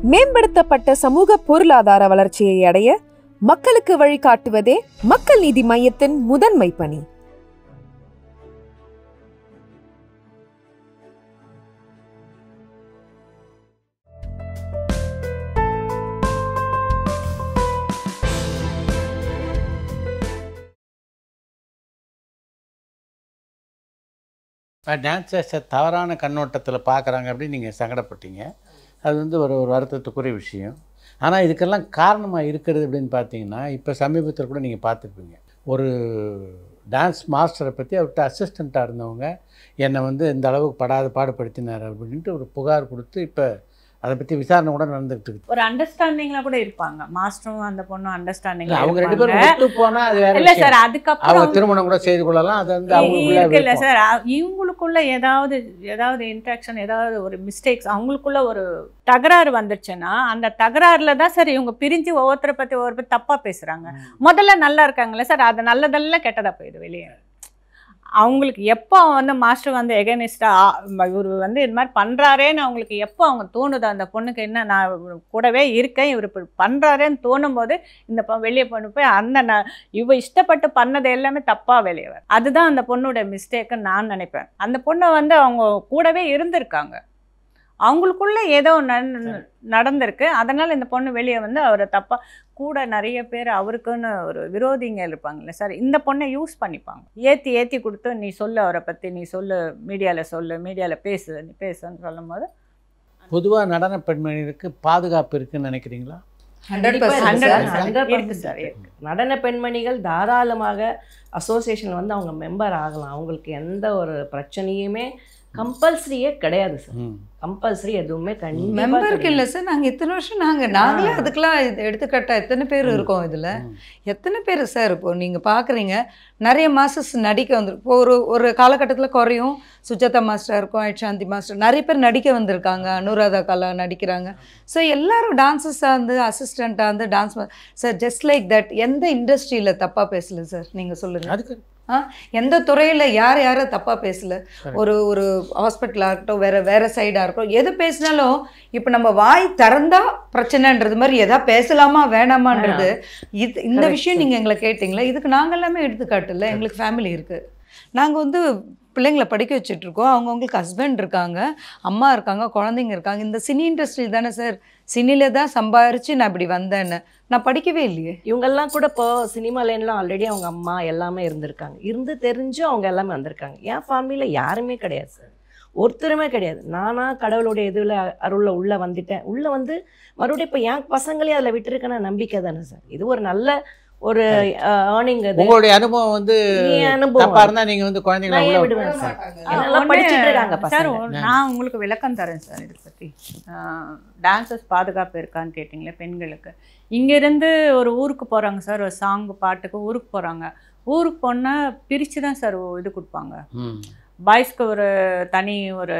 மேம்படுத்தப்பட்ட சமூக பொருளாதார வளர்ச்சியை அடைய மக்களுக்கு வழிகாட்டுவதே மக்கள் நீதி மையத்தின் முதன்மை பணி. டான்ஸர்ஸை தவறான கண்ணோட்டத்தில் பார்க்குறாங்க அப்படின்னு நீங்கள் சங்கடப்பட்டீங்க. அது வந்து ஒரு வருத்தத்துக்குரிய விஷயம். ஆனால் இதுக்கெல்லாம் காரணமாக இருக்கிறது அப்படின்னு பார்த்தீங்கன்னா, இப்போ சமீபத்தில் கூட நீங்கள் பார்த்துருப்பீங்க, ஒரு டான்ஸ் மாஸ்டரை பற்றி அவர்கிட்ட அசிஸ்டண்ட்டாக இருந்தவங்க என்னை வந்து இந்த அளவுக்கு பாடுபடுத்தினார் அப்படின்ட்டு ஒரு புகார் கொடுத்து இப்போ அதை பற்றி விசாரணை கூட நடந்துகிட்டு இருக்கு. ஒரு அண்டர்ஸ்டாண்டிங்கில் கூட இருப்பாங்க, மாஸ்டரும் அந்த பொண்ணும் அண்டர்ஸ்டாண்டிங். அவங்க 2 பேரும் ஒத்து போனால் அது வேற இல்லை சார். அதுக்கப்புறம் அவங்க திருமணம் கூட செய்து கொள்ளலாம். அது வந்து அவங்களுக்குள்ள இல்லை சார். இவங்களுக்குள்ள ஏதாவது இன்ட்ராக்ஷன், ஏதாவது ஒரு மிஸ்டேக்ஸ், அவங்களுக்குள்ள ஒரு தகராறு வந்துருச்சுன்னா அந்த தகராறுல தான் சார் இவங்க பிரிஞ்சு ஒவ்வொருத்தரை பற்றி தப்பாக பேசுகிறாங்க. முதல்ல நல்லா இருக்காங்களே சார், அது நல்லதெல்லாம் கெட்டதாக போயிடுது வெளியே. அவங்களுக்கு எப்போ வந்து மாஸ்டர் வந்து எகனிஸ்டாக இவர் வந்து இது மாதிரி பண்ணுறாரேன்னு அவங்களுக்கு எப்போ அவங்க தோணுது, அந்த பொண்ணுக்கு என்ன நான் கூடவே இருக்கேன் இவர் இப்படி பண்ணுறாரேன்னு தோணும் போது இந்த வெளியே பொண்ணு போய் அந்த இவ இஷ்டப்பட்டு பண்ணது எல்லாமே தப்பாக வெளியே வரும். அதுதான் அந்த பொண்ணோட மிஸ்டேக்குன்னு நான் நினைப்பேன். அந்த பொண்ணை வந்து அவங்க கூடவே இருந்திருக்காங்க, அவங்களுக்குள்ள ஏதோ நடந்திருக்கு. அதனால் இந்த பொண்ணு வெளியே வந்து அவரை தப்பாக கூட நிறைய பேர் அவருக்குன்னு ஒரு விரோதிங்க இருப்பாங்கல்ல சார், இந்த பொண்ணை யூஸ் பண்ணிப்பாங்க. ஏற்றி கொடுத்து நீ சொல்லு, அவரை பற்றி நீ சொல்லு, மீடியாவில் பேசுன்னு சொல்லும் போது பொதுவாக நடன பெண்மணிகளுக்கு பாதுகாப்பு இருக்குன்னு நினைக்கிறீங்களா? 100% சார். நடன பெண்மணிகள் தாராளமாக அசோசியேஷன் வந்து அவங்க மெம்பர் ஆகலாம். அவங்களுக்கு எந்த ஒரு பிரச்சனையுமே கம்பல்சரியே கிடையாது சார். கம்பல்சரி எதுவுமே மெம்பருக்கு இல்லை சார். நாங்கள் இத்தனை வருஷம் நாங்களே அதுக்கெல்லாம் எடுத்துக்காட்டா எத்தனை பேர் இருக்கோம் இதில். எத்தனை பேர் சார் இப்போ நீங்கள் பார்க்குறீங்க, நிறைய மாஸ்டர்ஸ் நடிக்க வந்துருக்கு. இப்போ ஒரு காலகட்டத்தில் குறையும். சுஜாதா மாஸ்டர் இருக்கும், ஐட்சாந்தி மாஸ்டர், நிறைய பேர் நடிக்க வந்திருக்காங்க. அனுராதா கலா நடிக்கிறாங்க. ஸோ எல்லாரும் டான்ஸஸாக இருந்து அசிஸ்டண்ட்டாக இருந்து dance sir, just like that. எந்த இண்டஸ்ட்ரியில் தப்பாக பேசல சார் நீங்கள் சொல்லுங்கள். அதுக்கு எந்த துறையில் யாரை தப்பாக பேசல. ஒரு ஹாஸ்பிட்டலாக இருக்கட்டும், வேற சைடாக இருக்கட்டும், எது பேசினாலும் இப்போ நம்ம வாய் திறந்தா பிரச்சனைன்றது மாதிரி எதாவது பேசலாமா வேணாமான்றது இந்த விஷயம் நீங்கள் எங்களை கேட்டிங்களா? இதுக்கு நாங்கள் எல்லாமே எடுத்துக்காட்டில்ல. எங்களுக்கு ஃபேமிலி இருக்குது, நாங்கள் வந்து பிள்ளைங்களை படிக்க வச்சுட்ருக்கோம். அவங்கவுங்களுக்கு ஹஸ்பண்ட் இருக்காங்க, அம்மா இருக்காங்க, குழந்தைங்க இருக்காங்க. இந்த சினி இண்டஸ்ட்ரி தானே சார், சினியில் தான் சம்பாரித்து நான் இப்படி வந்தேன்னு. நான் படிக்கவே இல்லையே. இவங்கெல்லாம் கூட இப்போ சினிமா லைன்லாம் ஆல்ரெடி அவங்க அம்மா எல்லாமே இருந்திருக்காங்க, இருந்து தெரிஞ்சு அவங்க எல்லாமே வந்திருக்காங்க. என் ஃபேமிலியில் யாருமே கிடையாது சார், ஒருத்தருமே கிடையாது. நானாக கடவுளுடைய இதில் அருளில் உள்ளே வந்துட்டேன். உள்ளே வந்து மறுபடியும் இப்போ என் பசங்களே அதில் விட்டுருக்கேன்னு நம்பிக்கை தானே சார். இது ஒரு நல்ல ஒரு ஏர்னிங். உங்களுடைய அனுபவம் வந்து தப்பா இருந்தா நீங்க வந்து குழந்தைகளை விடுவேன் சார். எல்லாம் படிச்சிட்டு இருக்காங்க சார். நான் உங்களுக்கு விளக்கம் தரேன் சார் இதை பற்றி. டான்சர்ஸ் பாதுகாப்பு இருக்கான்னு கேட்டிங்களே பெண்களுக்கு. இங்கேருந்து ஒரு ஊருக்கு போகிறாங்க சார், ஒரு சாங்கு பாட்டுக்கு ஊருக்கு போகிறாங்க. ஊருக்கு போனால் பிரித்து தான் சார் இது கொடுப்பாங்க. பாய்ஸ்க்கு ஒரு தனி ஒரு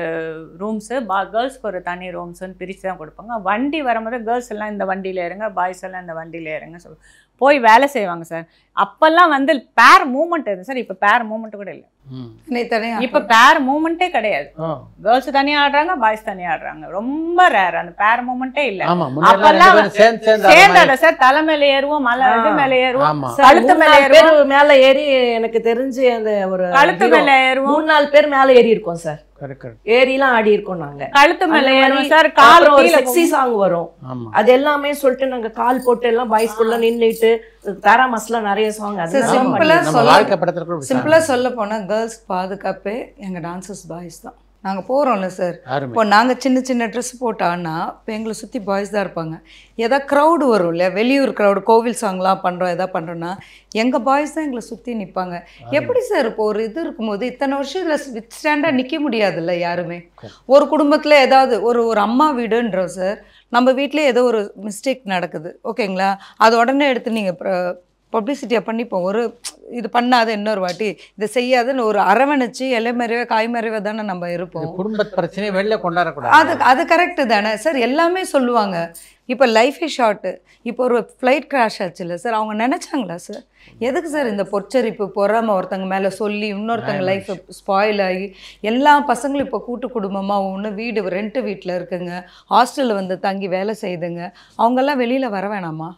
ரூம்ஸு, கேர்ள்ஸ்க்கு ஒரு தனி ரூம்ஸுன்னு பிரித்து தான் கொடுப்பாங்க. வண்டி வரும்போது கேர்ள்ஸ் எல்லாம் இந்த வண்டியில் இறங்க, பாய்ஸ் எல்லாம் இந்த வண்டியில் இறங்க போய் வேலை செய்வாங்க சார். அப்போல்லாம் வந்து பேர் மூமெண்ட் இருக்கு சார். இப்போ பேர் மூமெண்ட் கூட இல்லை. இப்போ பேர் மூமெண்ட்டே கிடையாது. கேர்ள்ஸ் தனியாக ஆடுறாங்க, பாய்ஸ் தனியாக ஆடுறாங்க. ரொம்ப ரேர் அந்த பேர் மூமெண்ட்டே இல்லை. அப்பெல்லாம் சேர்ந்தாட சார், தலை மேலே ஏறுவோம், இது மேலே ஏறுவோம், கழுத்து மேலே ஏறுவோம். மேலே ஏறி எனக்கு தெரிஞ்சு அந்த ஒரு கழுத்து மேலே ஏறுவோம். 3-4 பேர் மேலே ஏறி இருக்கோம் சார். ஏறிலாம் ஆடி இருக்கோம் நாங்க. கழுத்து மேல ஏறுவோம் சார். கால் ஒரு செக்ஸி சாங் வரும், அது எல்லாமே சொல்லிட்டு நாங்க கால் போட்டு எல்லாம் பாய்ஸ்குள்ள நின்னுட்டு தாரா மஸ்ல நிறைய சாங். அது சிம்பிளா சொல்ல போனா கேர்ள்ஸ் பாதுகாப்பே எங்க டான்சர்ஸ் பாய்ஸ் தான். நாங்கள் போகிறோம்ல சார், இப்போ நாங்கள் சின்ன ட்ரெஸ் போட்டான்னா இப்போ எங்களை சுற்றி பாய்ஸ் தான் இருப்பாங்க. எதாவது க்ரௌடு வரும் இல்லையா, வெளியூர் க்ரௌடு, கோவில் சாங்லாம் பண்ணுறோம், எதாவது பண்ணுறோன்னா எங்கள் பாய்ஸ் தான் எங்களை சுற்றி நிற்பாங்க. எப்படி சார் இப்போ ஒரு இது இருக்கும்போது இத்தனை வருஷம் இதில் வித் ஸ்டாண்டாக நிற்க முடியாதுல்ல யாருமே. ஒரு குடும்பத்தில் ஏதாவது ஒரு அம்மா வீடுன்றோம் சார், நம்ம வீட்டிலே ஏதோ ஒரு மிஸ்டேக் நடக்குது ஓகேங்களா, அது உடனே எடுத்து நீங்கள் பப்ளிசிட்டியாக பண்ணிப்போம். ஒரு இது பண்ணாத இன்னொரு வாட்டி இதை செய்யாதுன்னு ஒரு அரவணைச்சு இலைமறைவே காய்மறைவே தானே நம்ம இருப்போம். குடும்ப பிரச்சனையை வெளில கொண்டாடக்கூடாது. அது கரெக்டு தானே சார். எல்லாமே சொல்லுவாங்க. இப்போ லைஃபே ஷார்ட்டு. இப்போ ஒரு ஃப்ளைட் கிராஷ் ஆச்சுல்ல சார், அவங்க நினச்சாங்களா சார்? எதுக்கு சார் இந்த பொச்சரிப்பு பொறாம ஒருத்தங்க மேலே சொல்லி இன்னொருத்தங்க லைஃப் ஸ்பாயில் ஆகி எல்லா பசங்களும் இப்போ கூட்டு குடும்பமாக ஒன்று வீடு ரெண்ட்டு வீட்டில் இருக்குங்க, ஹாஸ்டலில் வந்து தங்கி வேலை செய்யுதுங்க. அவங்கெல்லாம் வெளியில் வர வேணாமா?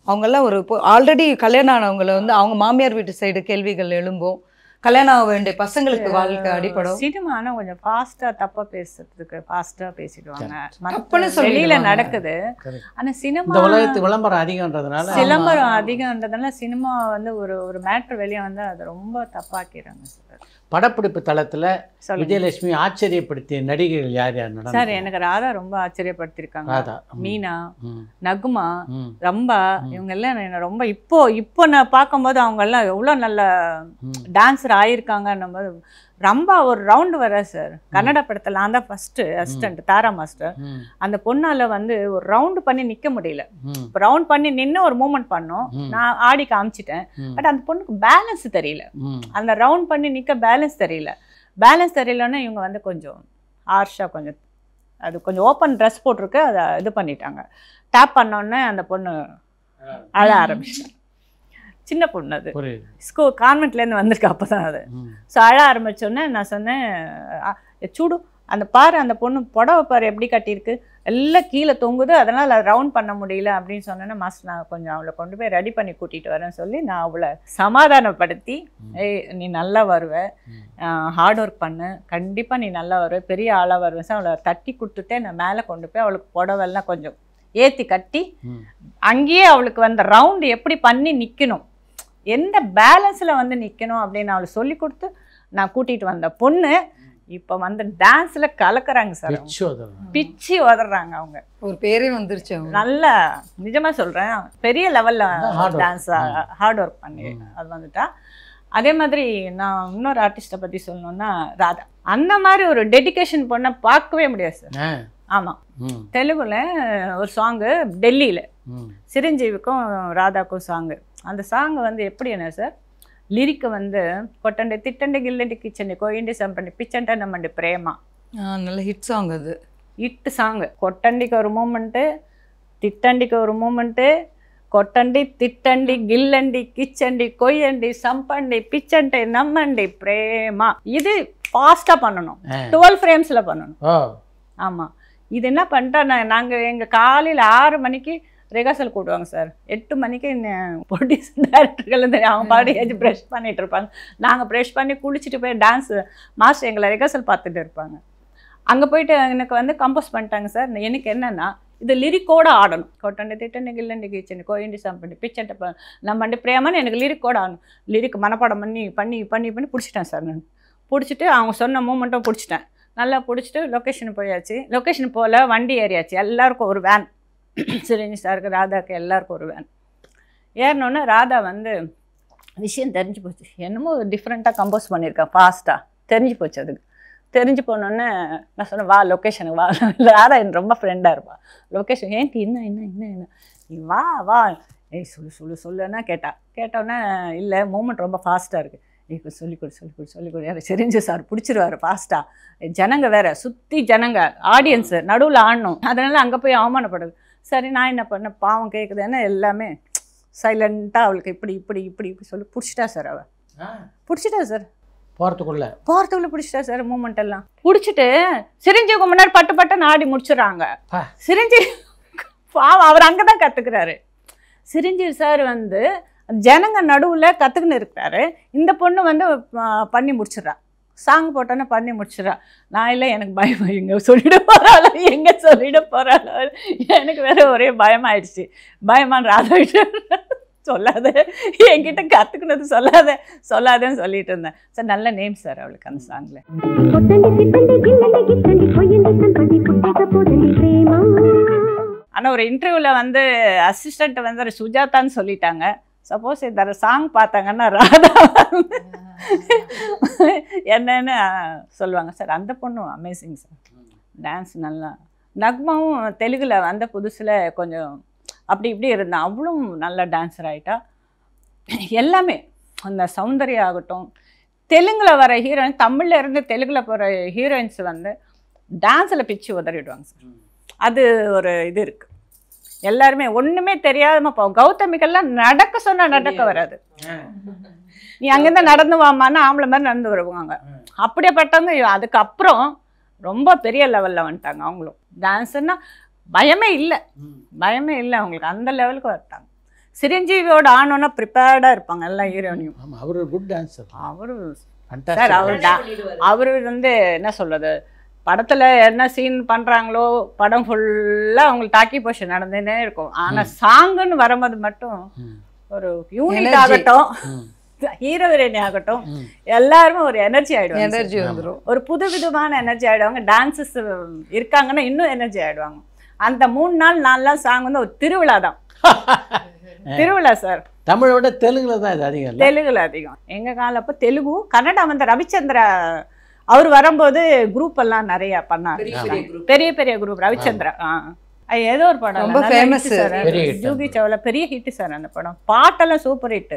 அவங்கெல்லாம் ஒரு இப்போ ஆல்ரெடி கல்யாணம் ஆனவங்களை வந்து அவங்க மாமியார் வீட்டு சைடு கேள்விகள் எழும்பும், கல்யாணம் ஆக வேண்டிய பசங்களுக்கு வாழ்க்கை அடிப்படும். சினிமா ஆனால் கொஞ்சம் ஃபாஸ்ட்டாக தப்பாக பேசுறதுக்கு ஃபாஸ்ட்டாக பேசிடுவாங்க. தப்புன்னு வெளியில நடக்குது. ஆனால் சினிமா இந்த உலகத்து விளம்பரம் அதிகம்ன்றதுனால சினிமா வந்து ஒரு மேட்ரு வெளியே வந்து அதை ரொம்ப தப்பாக்கிறாங்க சார். படப்பிடிப்பு தளத்துல விஜயலட்சுமி ஆச்சரியப்படுத்திய நடிகைகள் யார் யார்? சார் எனக்கு ராதா ரொம்ப ஆச்சரியப்படுத்திருக்காங்க. மீனா, நகுமா, ரம்பா, இவங்க எல்லாம் என்ன ரொம்ப இப்போ நான் பார்க்கும்போது அவங்க எல்லாம் எவ்வளோ நல்ல டான்ஸர் ஆயிருக்காங்கன்னும் போது. ரம்பா ஒரு ரவுண்டு வர சார் கன்னட படத்தில். நான் தான் ஃபர்ஸ்ட் அசிஸ்டன்ட் தாரா மாஸ்டர். அந்த பொண்ணால வந்து ஒரு ரவுண்டு பண்ணி நிற்க முடியல. இப்போ ரவுண்ட் பண்ணி நின்று ஒரு மூமெண்ட் பண்ணோம், நான் ஆடி காமிச்சிட்டேன். பட் அந்த பொண்ணுக்கு பேலன்ஸ் தெரியல. அந்த ரவுண்ட் பண்ணி நிற்க பேலன்ஸ் தெரியலன்னா இவங்க வந்து கொஞ்சம் ஹார்ஷாக கொஞ்சம் அது கொஞ்சம் ஓப்பன் ட்ரெஸ் போட்டிருக்கு, அதை இது பண்ணிட்டாங்க. டேப் பண்ணோன்னே அந்த பொண்ணு அழ ஆரம்பிச்சிட்டாங்க. சின்ன பொண்ணு, அது கான்வென்ட்லேருந்து வந்திருக்கு அப்போ தான் அது. ஸோ அழ ஆரம்பித்தோன்னே நான் சொன்னேன், சூடு அந்த பாரு அந்த பொண்ணு புடவை பாரு எப்படி கட்டியிருக்கு, எல்லாம் கீழே தொங்குது, அதனால் அதை ரவுண்ட் பண்ண முடியல அப்படின்னு சொன்னேன்னா, மாஸ்டர் நான் கொஞ்சம் அவளை கொண்டு போய் ரெடி பண்ணி கூட்டிகிட்டு வரேன்னு சொல்லி நான் அவளை சமாதானப்படுத்தி, நீ நல்லா வருவ, ஹார்ட் ஒர்க் பண்ணு, கண்டிப்பாக நீ நல்லா வருவ, பெரிய ஆளாக வருவேன் சார். அவளை தட்டி கொடுத்துட்டே நான் மேலே கொண்டு போய் அவளுக்கு புடவெல்லாம் கொஞ்சம் ஏற்றி கட்டி அங்கேயே அவளுக்கு வந்த ரவுண்டு எப்படி பண்ணி நிற்கணும், எந்த பேலன்ஸில் வந்து நிற்கணும் அப்படின்னு அவளை சொல்லி கொடுத்து நான் கூட்டிகிட்டு வந்த பொண்ணு இப்போ வந்து டான்ஸில் கலக்குறாங்க சார். பிச்சு உதறாங்க. அவங்க ஒரு பேரே வந்துருச்சு. நல்லா நிஜமாக சொல்கிறேன், பெரிய லெவலில் டான்ஸ் ஹார்ட் ஒர்க் பண்ணி அது வந்துட்டா. அதே மாதிரி நான் இன்னொரு ஆர்டிஸ்ட்டை பற்றி சொல்லணுன்னா ராதா. அந்த மாதிரி ஒரு டெடிக்கேஷன் பண்ண பார்க்கவே முடியாது சார். ஆமாம், தெலுங்குல ஒரு சாங்கு டெல்லியில் சிரஞ்சீவிக்கும் ராதாக்கும் சாங்கு. அந்த சாங்கு வந்து எப்படி என்ன சார், லிரிக்கு வந்து கொட்டண்டை திட்டண்டை கில்லண்டி கிச்சண்டி கோயிண்டி சம்பண்டி பிச்சண்டை நம்மண்டி பிரேமா. நல்ல ஹிட் சாங் அது. Hit song. கொட்டண்டிக்கு ஒரு மூமெண்ட்டு, திட்டண்டிக்கு ஒரு மூமெண்ட்டு, கொட்டண்டி திட்டண்டி கில்லண்டி கிச்சண்டி கொய்யண்டி சம்பண்டி பிச்சண்டை நம்மண்டி பிரேமா. இது ஃபாஸ்ட்டாக பண்ணணும், 12 ஃப்ரேம்ஸில் பண்ணணும். ஆமாம், இது என்ன பண்ணிட்டா நாங்கள் எங்கள் காலையில் 6 மணிக்கு ரிஹர்சல் கூட்டுவாங்க சார். 8 மணிக்கு ப்ரொடியூசர் டைரக்டர்கள் அவங்க பாடி ஏஜ் ப்ரெஷ் பண்ணிகிட்டு இருப்பாங்க. நாங்கள் ப்ரெஷ் பண்ணி குளிச்சுட்டு போய் டான்ஸ் மாஸ்டர் எங்களை ரிஹர்சல் பார்த்துட்டு இருப்பாங்க. அங்கே போயிட்டு எனக்கு வந்து கம்போஸ் பண்ணிட்டாங்க சார். எனக்கு என்னென்னா இது லிரிக்கோடு ஆடணும். கொட்டண்டி திட்டண்டி கில்லண்டி கிச்சண்டி கோயிண்டி சாம்பண்டி பிச்சண்டை நம்மண்டி பிரேமான்னு எனக்கு லிரிக்கோடு ஆடணும். லிரிக் மனப்பாடம் பண்ணி பண்ணி பண்ணி பண்ணி பிடிச்சிட்டேன் சார். நான் பிடிச்சிட்டு அவங்க சொன்ன மூமெண்ட்டும் பிடிச்சிட்டேன். நல்லா பிடிச்சிட்டு லொக்கேஷன் போயாச்சு. லொக்கேஷன் போல் வண்டி ஏறியாச்சு. எல்லாருக்கும் ஒரு வேன், சிரஞ்சு சாருக்கு ராதாக்கு எல்லாருக்கும் ஒரு வேன் ஏறினோன்னே ராதா வந்து விஷயம் தெரிஞ்சு போச்சு. என்னமோ டிஃப்ரெண்ட்டாக கம்போஸ் பண்ணியிருக்கேன், ஃபாஸ்ட்டாக தெரிஞ்சு போச்சு. அதுக்கு தெரிஞ்சு போனோன்னே நான் சொன்னேன், வா லொக்கேஷனுக்கு வா. ராதா எனக்கு ரொம்ப ஃப்ரெண்டாக இருப்பாள். லொக்கேஷன் ஏன்ட்டு என்ன நீ வா வா சொல்லுன்னா கேட்டோன்னே இல்லை மூமெண்ட் ரொம்ப ஃபாஸ்ட்டாக இருக்குது, இப்போ சொல்லிக்கொடு யார் சிரஞ்சு சார் பிடிச்சிருவாரு ஃபாஸ்ட்டாக. ஜனங்க வேறு சுற்றி ஜனங்க ஆடியன்ஸு நடுவில் ஆடணும், அதனால் அங்கே போய் அவமானப்படுது. சரி நான் என்ன பண்ணேன், பாவம் கேட்குதுன்னா எல்லாமே சைலண்ட்டாக அவளுக்கு இப்படி இப்படி இப்படி இப்படி சொல்லி பிடிச்சிட்டா சார். அவள் பிடிச்சிட்டா சார், போகிறதுக்குள்ளே பிடிச்சிட்டா சார். மூமெண்ட் எல்லாம் பிடிச்சிட்டு சிரஞ்சீவுக்கு முன்னாடி பட்டு ஆடி முடிச்சிடுறாங்க. சிரஞ்சீவி பாவம் அவர் அங்கே தான் கற்றுக்கிறாரு. சிரஞ்சீவி சார் வந்து ஜனங்க நடுவில் கற்றுக்குன்னு இருக்கிறாரு. இந்த பொண்ணு வந்து பண்ணி முடிச்சிட்றா, சாங் போட்டோன்னே பண்ணி முடிச்சிடறா. நான் இல்லை எனக்கு பயம், எங்கே சொல்லிட போகிறாளோ எங்கே சொல்லிட போகிறாளோ எனக்கு வேறு ஒரே பயமாயிடுச்சு. பயமான ராதாவிட்ட சொல்லாத, என்கிட்ட கற்றுக்குனது சொல்லாதேன்னு சொல்லிட்டு இருந்தேன் சார். நல்ல நேம் சார் அவளுக்கு அந்த சாங்கில். ஆனால் ஒரு இன்டர்வியூவில் வந்து அசிஸ்டண்ட்டை வந்து சுஜாதான்னு சொல்லிட்டாங்க. சப்போஸ் இந்த சாங் பார்த்தாங்கன்னா ராதா என்னன்னு சொல்லுவாங்க சார். அந்த பொண்ணும் அமேசிங் சார், டான்ஸ் நல்லா. நக்மாவும் தெலுங்கில் வந்த புதுசில் கொஞ்சம் அப்படி இப்படி இருந்தான், அவளும் நல்ல டான்ஸர் ஆகிட்டா. எல்லாமே அந்த சௌந்தர்யா ஆகட்டும், தெலுங்குல வர ஹீரோயின், தமிழ்ல இருந்து தெலுங்குல போகிற ஹீரோயின்ஸ் வந்து டான்ஸில் பிச்சு உதறிடுவாங்க சார். அது ஒரு இது இருக்குது. எல்லாருமே ஒன்றுமே தெரியாமல் போவோம். கௌதமிக்கெல்லாம் நடக்க சொன்னால் நடக்க வராது. நீ அங்கேருந்து நடந்து வாமான்னு ஆம்பளை மாதிரி நடந்து வருவாங்க. அப்படியேப்பட்டவங்க அதுக்கப்புறம் ரொம்ப பெரிய லெவலில் வந்துட்டாங்க. அவங்களும் டான்ஸுன்னா பயமே இல்லை அவங்களுக்கு. அந்த லெவலுக்கு வந்துட்டாங்க. சிரஞ்சீவியோட ஆனோன்னா ப்ரிப்பேர்டாக இருப்பாங்க எல்லா ஹீரோயினையும். அவர் ஒரு குட் டான்ஸர். அவரு சார் அவர் வந்து என்ன சொல்கிறது, படத்தில் என்ன சீன் பண்ணுறாங்களோ படம் ஃபுல்லாக அவங்களுக்கு டாக்கி போஷன் நடந்துன்னே இருக்கும். ஆனால் சாங்குன்னு வரும்போது மட்டும் ஒரு யூனிட் ஆகட்டும், ஹீரோ ஹீரோயினி ஆகட்டும், எல்லாருமே ஒரு எனர்ஜி ஆகிடுவாங்க. எனர்ஜி வந்துடும். ஒரு புது விதமான எனர்ஜி ஆகிடுவாங்க. டான்ஸஸ் இருக்காங்கன்னா இன்னும் எனர்ஜி ஆகிடுவாங்க. அந்த 3 நாள் 4 நாள் சாங் வந்து ஒரு திருவிழா தான். திருவிழா சார். தமிழோட தெலுங்குல தான் இது அதிகம். தெலுங்குல அதிகம். எங்கள் காலம் அப்போ தெலுங்கு, கன்னடா வந்து ரவிச்சந்திரா அவர் வரும்போது குரூப் எல்லாம் நிறைய பண்ணார். பெரிய பெரிய குரூப் ரவிச்சந்திரா. ஏதோ ஒரு படம் ரொம்ப ஃபேமஸ் சார், ஜூகி சவுலா, பெரிய ஹிட் சார் அந்த படம். பாட்டெல்லாம் சூப்பர் ஹிட்.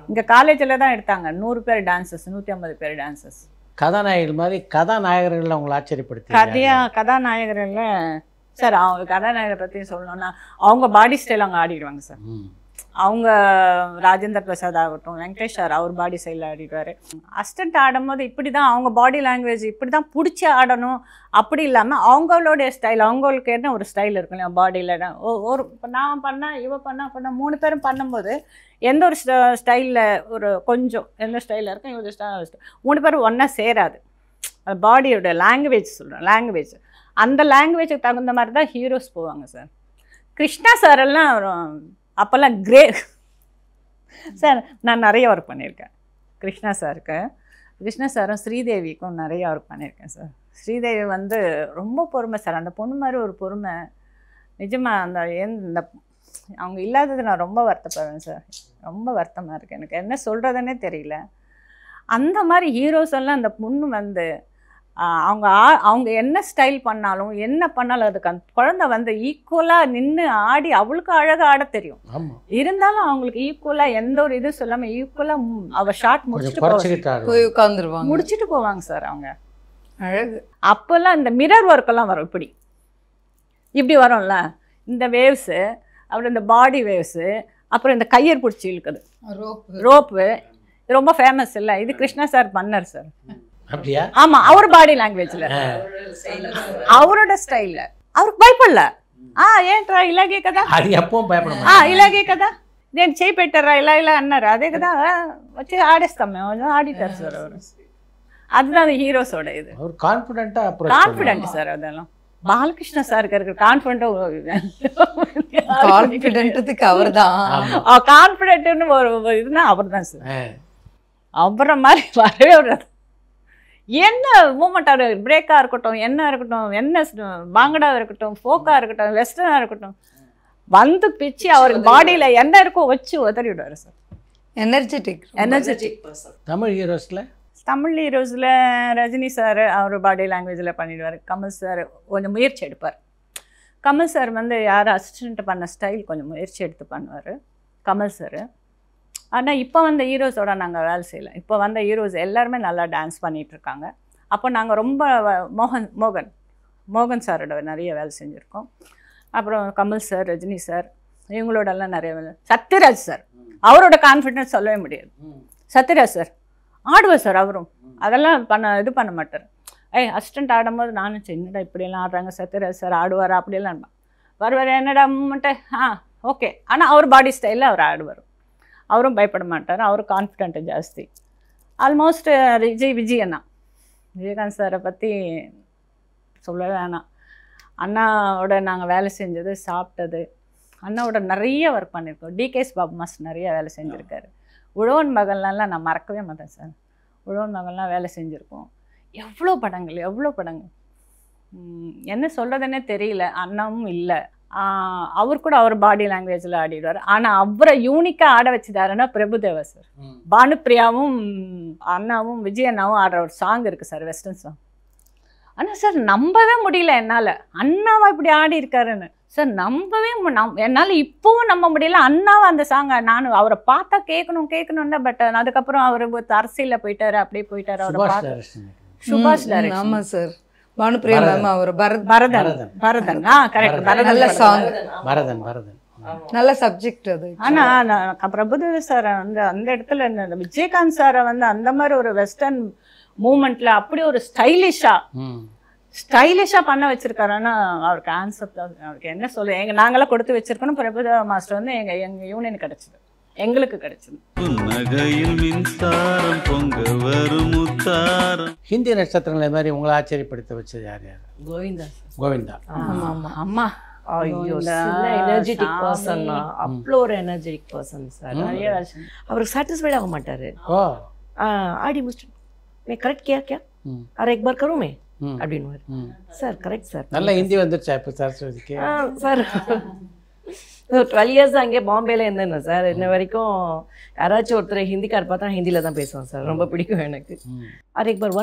இங்கே காலேஜில் தான் எடுத்தாங்க. 100 பேர் டான்சஸ், 150 பேர் டான்சஸ். கதாநாயகர்கள் மாதிரி கதாநாயகர்கள் அவங்களை ஆச்சரியப்படுத்தி கதாநாயகர்கள் சார். அவங்க கதாநாயகரை பற்றி சொல்லணும்னா அவங்க பாடி ஸ்டைல் அவங்க ஆடிடுவாங்க சார். அவங்க ராஜேந்திர பிரசாத் ஆகட்டும், வெங்கடேஷ் சார் அவர் பாடி ஸ்டைலில் ஆடிடுவார். அசிஸ்டண்ட் ஆடும்போது இப்படி தான் அவங்க பாடி லாங்குவேஜ் இப்படி தான் பிடிச்சி ஆடணும். அப்படி இல்லாமல் அவங்களுடைய ஸ்டைல், அவங்களுக்கு என்ன ஒரு ஸ்டைல் இருக்கும் இல்லையா பாடியில். ஒரு இப்போ நான் பண்ணால் இவ பண்ணால் 3 பேரும் பண்ணும்போது எந்த ஒரு ஸ்டைலில் ஒரு கொஞ்சம் எந்த ஸ்டைலில் இருக்கும் இவங்க ஸ்டைல் 3 பேரும் ஒன்றா சேராது. அது பாடியோட லாங்குவேஜ் சொல்கிறேன். லாங்குவேஜ் அந்த லாங்குவேஜுக்கு தகுந்த மாதிரி தான் ஹீரோஸ் போவாங்க சார். கிருஷ்ணா சார் எல்லாம் அப்போல்லாம் சார் நான் நிறைய ஒர்க் பண்ணியிருக்கேன் கிருஷ்ணா சாருக்கு. கிருஷ்ணா சாரும் ஸ்ரீதேவிக்கும் நிறைய ஒர்க் பண்ணியிருக்கேன் சார். ஸ்ரீதேவி வந்து ரொம்ப பொறுமை சார். அந்த பொண்ணு மாதிரி ஒரு பொறுமை நிஜமாக. இந்த அவங்க இல்லாதது நான் ரொம்ப வருத்தப்படுவேன் சார். ரொம்ப வருத்தமாக இருக்குது. எனக்கு என்ன சொல்கிறதுனே தெரியல. அந்த மாதிரி ஹீரோஸ் எல்லாம் அந்த பொண்ணு வந்து அவங்க என்ன ஸ்டைல் பண்ணாலும் என்ன பண்ணாலும் அதுக்கு அந்த குழந்தை வந்து ஈக்குவலாக நின்று ஆடி அவளுக்கு அழகாக ஆட தெரியும். இருந்தாலும் அவங்களுக்கு ஈக்குவலாக எந்த ஒரு இது சொல்லாமல் ஈக்குவலாக அவள் ஷார்ட் முடிச்சுட்டு போவாங்க சார். அவங்க அழகு. அப்போல்லாம் இந்த மிரர் ஒர்க்கெல்லாம் வரும். இப்படி வரும்ல இந்த வேவ்ஸு, அப்புறம் இந்த பாடி வேவ்ஸு, அப்புறம் இந்த கையர் பிடிச்சி இழுக்குது ரோப்பு, ரொம்ப ஃபேமஸ் இல்லை. இது கிருஷ்ணா சார் பண்ணார் சார். அப்படியா? ஆமா, அவர் பாடி லாங்குவேஜ்ல அவரோட ஸ்டைல்ல அவருக்கு பயப்படல. ఏంట్రా ఇలాగే కదా, అది எப்பவும் பயப்படமா? ఇలాగే కదా, నేను చేయి పెట్టారా ఇలా అన్నారు. అదే కదా వచ్చి ఆడేస్తాం మేము. ఆడిటారు సార్ ಅವರು. அதுதான் ஹீரோஸோட இது. அவர் கான்ஃபிடென்ட்டா கான்ஃபிடென்ட் சார். அதெல்லாம் பாலகிருஷ்ண சாருக்கு இருக்கிற கான்ஃபிடென்ட்டுக்கு அவர் தான். கான்ஃபிடென்ட்னு ஒரு இதுனா அவர் தான் சார். அவரை மாதிரி வரவே வராது. என்ன மூமெண்ட்டாக பிரேக்காக இருக்கட்டும், என்ன இருக்கட்டும், என்ன பாங்கடாக இருக்கட்டும், ஃபோக்காக இருக்கட்டும், வெஸ்டர்னாக இருக்கட்டும், வந்து பிச்சு அவருக்கு பாடியில் என்ன இருக்கோ வச்சு உதறிவிடுவார் சார். எனர்ஜெட்டிக் தமிழ் ஹீரோஸில் ரஜினி சார் அவர் பாடி லாங்குவேஜில் பண்ணிடுவார். கமல் சார் கொஞ்சம் முயற்சி எடுப்பார். கமல் சார் வந்து யார் அசிஸ்டண்ட் பண்ண ஸ்டைல் கொஞ்சம் முயற்சி எடுத்து பண்ணுவார் கமல் சார். ஆனால் இப்போ வந்த ஹீரோஸோட நாங்கள் வேலை செய்யலை. இப்போ வந்த ஹீரோஸ் எல்லாருமே நல்லா டான்ஸ் பண்ணிகிட்ருக்காங்க. அப்போ நாங்கள் ரொம்ப மோகன் சாரோட நிறைய வேலை செஞ்சுருக்கோம். அப்புறம் கமல் சார், ரஜினி சார் இவங்களோடலாம் நிறைய வேலை. சத்யராஜ் சார் அவரோட கான்ஃபிடென்ஸ் சொல்லவே முடியாது. சத்யராஜ் சார் ஆடுவார் சார். அவரும் அதெல்லாம் இது பண்ண மாட்டார். அசிஸ்டண்ட் ஆடும்போது நானும் என்னடா இப்படியெல்லாம் ஆடுறாங்க, சத்யராஜ் சார் ஆடுவார் அப்படியெல்லாம் வருவார். என்னடா மூமெண்ட்டு ஓகே. ஆனால் அவர் பாடி ஸ்டைலில் அவர் ஆடுவார். அவரும் பயப்பட மாட்டார். அவரும் கான்ஃபிடென்ட்டு ஜாஸ்தி. ஆல்மோஸ்ட் விஜயகாந்த் சாரை பற்றி சொல்ல வேணாம். அண்ணாவோட நாங்கள் வேலை செஞ்சது, சாப்பிட்டது, அண்ணாவோட நிறைய ஒர்க் பண்ணியிருக்கோம். டிகேஎஸ் பாபு மாஸ்டர் நிறைய வேலை செஞ்சுருக்காரு. உழவன் மகள்லாம் நான் மறக்கவே மாட்டேன் சார். உழவன் மகள்லாம் வேலை செஞ்சுருக்கோம். எவ்வளோ படங்கள் என்ன சொல்கிறதுனே தெரியல. அண்ணாவும் இல்லை. அவர் கூட அவர் பாடி லாங்குவேஜில் ஆடிடுவார். ஆனால் அவரை யூனிக்காக ஆட வச்சுட்டாருன்னா பிரபுதேவா சார். பானுப்பிரியாவும் அண்ணாவும் விஜய் அண்ணாவும் ஆடுற ஒரு சாங் இருக்குது சார், வெஸ்டர்ன் சாங். ஆனால் சார் நம்பவே முடியல என்னால், அண்ணாவா இப்படி ஆடி இருக்காருன்னு. சார் நம்பவே என்னால் இப்போவும் நம்ப முடியல. அண்ணாவை அந்த சாங்கை நான் அவரை பார்த்தா கேட்கணும்னா, பட் அதுக்கப்புறம் அவர் அரசியலில் போயிட்டாரு, அப்படியே போயிட்டாரு. அவரை பார்த்து சுபாஷ் டைரக்ஷன். ஆமாம் சார், பானுப்பிரியா மேம் அவர் பரதன் கரெக்ட். நல்ல சாங், பரதன் நல்ல சப்ஜெக்ட் அது. ஆனால் பிரபுதேவ சார் வந்து அந்த இடத்துல இந்த விஜயகாந்த் சாரை வந்து அந்த மாதிரி ஒரு வெஸ்டர்ன் மூமெண்ட்ல அப்படி ஒரு ஸ்டைலிஷா பண்ண வச்சிருக்காரு. ஆனா அவருக்கு ஆன்சர் அவருக்கு என்ன சொல்ல, நாங்களாம் கொடுத்து வச்சிருக்கணும். பிரபுதேவா மாஸ்டர் வந்து எங்க யூனியன் கிடைச்சது, எங்களுக்கு கிடைச்சது. ஹிந்தி நட்சத்திரங்கள் மாதிரி உங்களை ஆச்சரியப்படுத்த வச்சது யார்? கோவிந்தா. அம்மா ஐயோ, எனர்ஜெட்டிக் பர்சன், அவ்வளோ ஒரு எனர்ஜெட்டிக் பர்சன் சார். அவருக்கு சாட்டிஸ்ஃபைட் ஆக மாட்டாரு. ஆடி முடிச்சுட்டு கரெக்ட் கியா அரை எக் பார் கருமே அப்படின்னு சார். Correct sir. நல்ல ஹிந்தி வந்துருச்சா இப்போ சரஸ்வதிக்கு? சார் 12 இயர்ஸ் அங்கே பாம்பேல இருந்தேன் சார். இன்ன வரைக்கும் யாராச்சும் ஒருத்தர் ஹிந்திக்கார் பார்த்தா ஹிந்தியில் தான் பேசுவான் சார். ரொம்ப பிடிக்கும் எனக்கு. அரை எக் பார்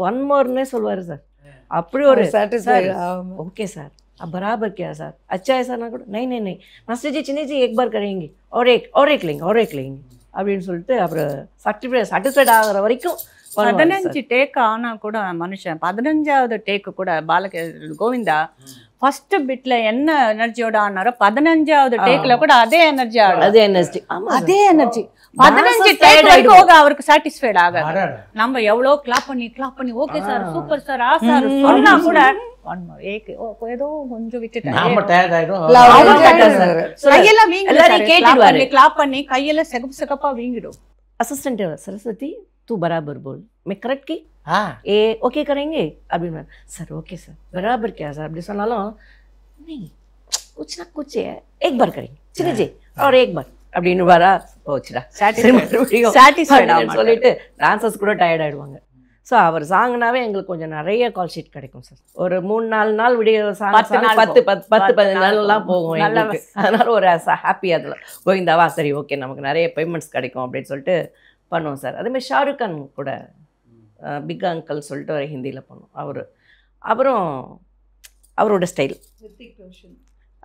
ஒன் மோர்னே சொல்லுவார் சார். அப்படி ஒரு சாட்டிஸ்ஃபைட். ओके सर, अब बराबर क्या सर, अच्छा है सर ना? नहीं मास्टर जी चिन्नी जी एक बार करेंगे और एक लेंगे அப்படின்னு சொல்லிட்டு அப்புறம் சாட்டிஸ்ஃபைட் ஆகிற வரைக்கும் 15 டேக் ஆனா கூட மனுஷன் 15வது டேக்கு கூட கோவிந்தா ஃபர்ஸ்ட் பிட்ல என்ன எனர்ஜியோட ஆனாரோ 15வது டேக்ல கூட அதே எனர்ஜி ஆடும். அதே எனர்ஜி 15 டேக் வரைக்கும் அவருக்கு சாட்டிஸ்ஃபைட் ஆகாது. நம்ம எவ்வளோ கிளாப் பண்ணி okay sir super sir sir சொன்னா கூட ஏதோ கொஞ்சம் விட்டுட்டேன். கிளாப் பண்ணி கையில செகப்பா வீங்கிடும். அசிஸ்டன்ட் सरस्वती तू बराबर बोल, मैं करेक्ट की ए ओके करेंगे அப்படின்னு சார். ஓகே சார், बराबर क्या सर அப்படி சொன்னாலும் नहीं कुछ ना कुछ है, एक बार करेंगे चलिए जी और एक बार அப்படின்னு வரா போச்சுடா சாட்டிஸ்ஃபைட் சொல்லிட்டு டான்சர்ஸ் கூட டயர்ட் ஆயிடுவாங்க. ஸோ அவர் சாங்னாவே எங்களுக்கு கொஞ்சம் நிறைய கால் ஷீட் கிடைக்கும் சார். ஒரு 3-4 நாள் வீடியோ சாங் 10-15 நாள்லாம் போகும் எங்களுக்கு. அதனால ஒரு ஹாப்பி அதில் கோவிந்தாவா சரி ஓகே நமக்கு நிறைய பேமெண்ட்ஸ் கிடைக்கும் அப்படின்னு சொல்லிட்டு பண்ணுவோம் சார். அதேமாதிரி ஷாருக் கான் கூட பிக் அங்கிள் சொல்லிட்டு ஒரு ஹிந்தியில் பண்ணுவோம். அப்புறம் அவரோட ஸ்டைல்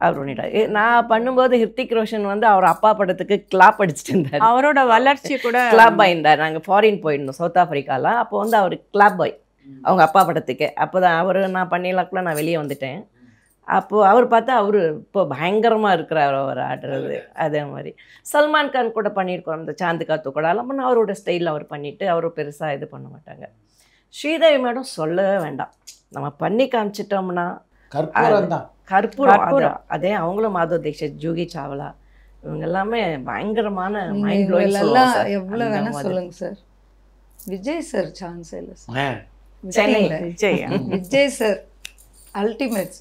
அவரோட நான் பண்ணும்போது ஹிருத்திக் ரோஷன் வந்து அவர் அப்பா படத்துக்கு கிளாப் அடிச்சுட்டு இருந்தார். அவரோட வளர்ச்சி கூட கிளாப் பாய் இருந்தார். நாங்கள் ஃபாரின் போயிருந்தோம் சவுத் ஆஃப்ரிக்கால. அப்போ வந்து அவர் கிளாப் பாய் அவங்க அப்பா படத்துக்கு. அப்போ தான் அவர் நான் பண்ணிடலாக்குள்ள நான் வெளியே வந்துட்டேன். அப்போது அவர் பார்த்தா அவர் இப்போ பயங்கரமாக இருக்கிறார் அவர் ஆடுறது. அதே மாதிரி சல்மான் கான் கூட பண்ணியிருக்கோம். அந்த சாந்து காத்து கூட எல்லாம் பண்ண அவரோட ஸ்டைலில் அவர் பண்ணிவிட்டு அவரும் பெருசாக இது பண்ண மாட்டாங்க. ஸ்ரீதேவி மேடம் சொல்லவே வேண்டாம். நம்ம பண்ணி காமிச்சிட்டோம்னா கற்பூரம் அதே. அவங்களும் மாதவ் தீக்ஷித், ஜூகி சாவ்லா இவங்க எல்லாமே பயங்கரமான மைண்ட் ப்ளோயிங். எவ்வளோ வேணா சொல்லுங்க சார். விஜய் சார் சான்ஸே இல்லை sir. Chennai Vijay sir ultimate.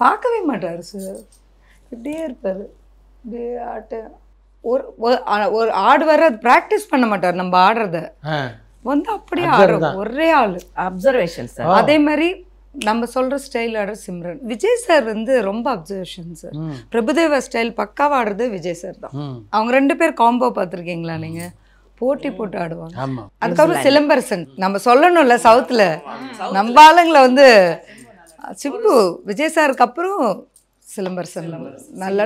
பார்க்கவே மாட்டார் சார், இப்படியே இருப்பார். இப்படியே ஆட்ட ஒரு ஆடுவார், அது ப்ராக்டிஸ் பண்ண மாட்டார். நம்ம ஆடுறத வந்து அப்படியே ஆடுறோம். ஒரே ஆள் அப்சர்வேஷன் சார். அதே மாதிரி நம்ம சொல்ற ஸ்டைல் ஆடுற சிம்ரன். விஜய் சார் வந்து ரொம்ப அப்சர்வேஷன் சார். பிரபுதேவா ஸ்டைல் பக்காவா ஆடுறது விஜய் சார் தான். அவங்க 2 பேர் காம்போ பார்த்துருக்கீங்களா நீங்க? போட்டி போட்டு ஆடுவாங்க. அதுக்கப்புறம் சிலம்பரசன் நம்ம சொல்லணும்ல சவுத்துல நம்ம ஆளுங்களை வந்து சிம்பு விஜய் சாருக்கு அப்புறம் சிலம்பரசன்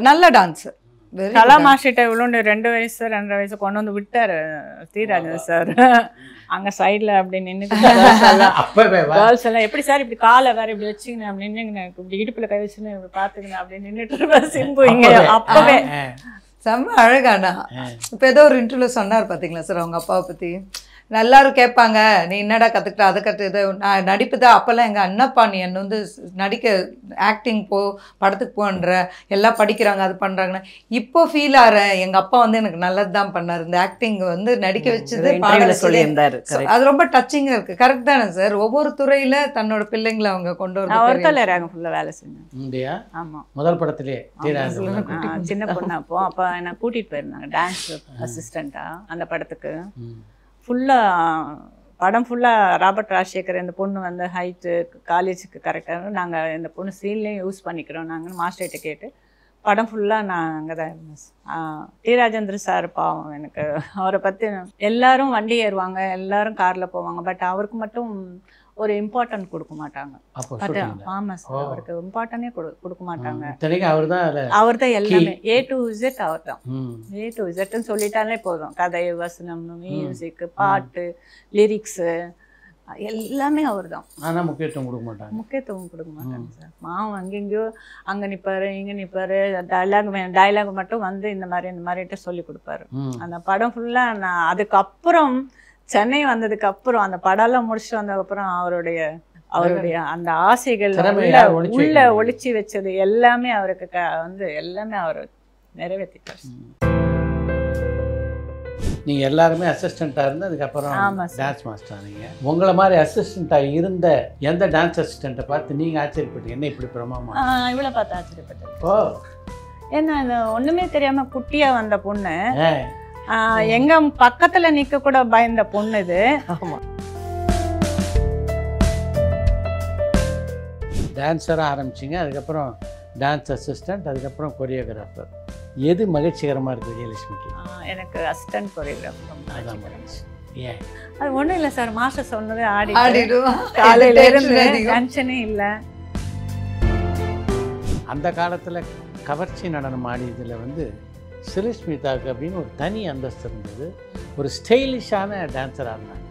நல்ல டான்ஸர். கலா மாஸ்டர்கிட்ட இவ்வளோ 2 வயசு 2.5 வயசு கொண்டு வந்து விட்டாரு தீராஜன் சார். அங்கே சைடில் அப்படி நின்றுட்டு கேர்ள்ஸ் எல்லாம் எப்படி சார் இப்படி காலை வேற இப்படி வச்சுக்கணும் அப்படின்னு இப்படி இடுப்பில் கை வச்சுன்னு இப்படி பார்த்துக்கணும் அப்படின்னு நின்றுட்டு இருப்பேன் சிம்பு இங்கே. அப்பவே செம்ம அழகானா. இப்போ ஏதோ ஒரு இன்டர்வியூ சொன்னார் பார்த்தீங்களா சார் அவங்க அப்பாவை பற்றி? எல்லாரும் கேட்பாங்க நீ என்னடா கற்றுக்கிட்ட அதை கற்று நான் நடிப்பு தான். அப்போல்லாம் எங்கள் அண்ணப்பா நீ என்னை வந்து நடிக்க ஆக்டிங் படத்துக்கு போன்ற எல்லாம் படிக்கிறாங்க அது பண்ணுறாங்கன்னா இப்போ ஃபீல் ஆகிறேன். எங்கள் அப்பா வந்து எனக்கு நல்லது தான் பண்ணார். இந்த ஆக்டிங் வந்து நடிக்க வச்சது சொல்லியிருந்தார். அது ரொம்ப டச்சிங்காக இருக்குது. கரெக்ட் தானே சார்? ஒவ்வொரு துறையில் தன்னோட பிள்ளைங்களை அவங்க கொண்டு வந்து ஃபுல்லாக வேலை செஞ்சேன். ஆமாம், முதல் படத்துலேயே சின்ன பொண்ணு அப்போ என்னை கூட்டிகிட்டு போயிருந்தாங்க டான்ஸ் அசிஸ்டண்ட்டாக அந்த படத்துக்கு. படம் ஃபுல்லாக ராபர்ட் ராஜசேகர் இந்த பொண்ணு வந்து ஹைட்டு காலேஜுக்கு கரெக்டாக நாங்கள் இந்த பொண்ணு சீன்லேயும் யூஸ் பண்ணிக்கிறோம் நாங்கள் மாஸ்டர்கிட்ட கேட்டு படம் ஃபுல்லாக நான் அங்கே தான் இருந்தேன். டி ராஜேந்திர சார் பாவம் எனக்கு அவரை பற்றி எல்லாரும் வண்டி ஏறுவாங்க எல்லாரும் காரில் போவாங்க. பட் அவருக்கு மட்டும் ஒரு இம்பார்ட்டன்ட் கொடுக்க மாட்டாங்க. அப்போ பட் சொல்றீங்களா? ஆமாம் சார், அவருக்கு இம்பார்ட்டனே கொடுக்க மாட்டாங்க. இத்தனைக்கும் அவர் தான் அவர் தான் எல்லாமே, A to Z அவர் தான். ம் A to Zன்னு சொல்லிட்டாலே போதும். கதை, வசனம், மியூசிக், பாட்டு, லிரிக்ஸு எல்லாமே அவர் தான். ஆனால் முக்கியத்துவம் கொடுக்க மாட்டாங்க. முக்கியத்துவம் கொடுக்க மாட்டாங்க சார். மாவும் அங்கெங்கேயோ அங்கே நிற்பாரு, இங்கே நிற்பாரு, டைலாக் மட்டும் வந்து இந்த மாதிரிட்டு சொல்லி கொடுப்பாரு. அந்த படம் ஃபுல்லாக நான் அதுக்கப்புறம் சென்னை வந்ததுக்கு அப்புறம் அந்த படம்லாம் முடிச்சுட்டு வந்ததுக்கப்புறம் அவருடைய அந்த ஆசைகள் உள்ள ஒளிச்சு வச்சது எல்லாமே அவருக்கு வந்து எல்லாமே அவர் நிறைவேற்றிட்டார். நீங்கள் எல்லாருமே அசிஸ்டண்ட்டாக இருந்து அதுக்கப்புறம் டான்ஸ் மாஸ்டர் ஆனீங்க. உங்களை மாதிரி அசிஸ்டண்ட்டாக இருந்த எந்த டான்ஸ் அசிஸ்டண்ட்டை பார்த்து நீங்கள் ஆச்சரியப்பட்டீங்க? என்ன இப்படி பிரமாமா? இவ்வளோ பார்த்து ஆச்சரியப்பட்டேன். ஓ, ஏன்னா இது ஒன்றுமே தெரியாமல் குட்டியாக வந்த பொண்ணு, எங்க பக்கத்துல நிக்க கூட பயந்த பொண்ணு இது. ஆமா, டான்ஸராக ஆரம்பிச்சிங்க, அதுக்கப்புறம் டான்ஸ் அசிஸ்டண்ட், அதுக்கப்புறம் கொரியோகிராஃபர். எது மகிழ்ச்சிகரமாக இருக்குது விஜயலட்சுமிக்கு? எனக்கு அசிஸ்டன்ட் கொரியோகிராஃபர். அதான் மகிழ்ச்சி. ஏன்? அது ஒன்றும் இல்லை சார், மாஸ்டர் சொன்னது ஆடிடுவோம், காலையில இருந்து டென்ஷனே இல்லை. அந்த காலத்தில் கவர்ச்சி நடனம் ஆடியதில் வந்து சிலுஸ்மிதாவுக்கு அப்படின்னு ஒரு தனி அந்தஸ்து இருந்தது. ஒரு ஸ்டைலிஷான டான்ஸராக இருந்தாங்க.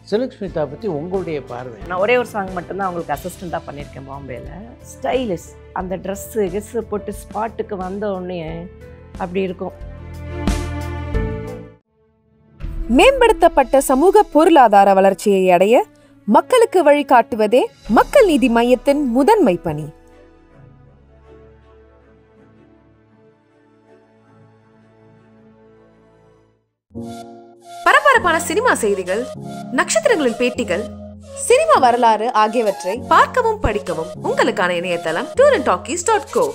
சிலுஸ்மிதா பற்றி உங்களுடைய பார்வை? நான் ஒரே ஒரு சாங் மட்டும்தான் அவங்களுக்கு அசிஸ்டண்ட்டாக பண்ணியிருக்கேன் பாம்பேயில். ஸ்டைலிஷ், அந்த ட்ரெஸ்ஸு போட்டு ஸ்பாட்டுக்கு வந்த உடனே அப்படி இருக்கும். மேம்படுத்தப்பட்ட சமூக பொருளாதார வளர்ச்சியை அடைய மக்களுக்கு வழிகாட்டுவதே மக்கள் நீதி மையத்தின் முதன்மை பணி. பரபரப்பான சினிமா செய்திகள், நட்சத்திரங்களின் பேட்டிகள், சினிமா வரலாறு ஆகியவற்றை பார்க்கவும் படிக்கவும் உங்களுக்கான இணையதளம் tourantalkies.co.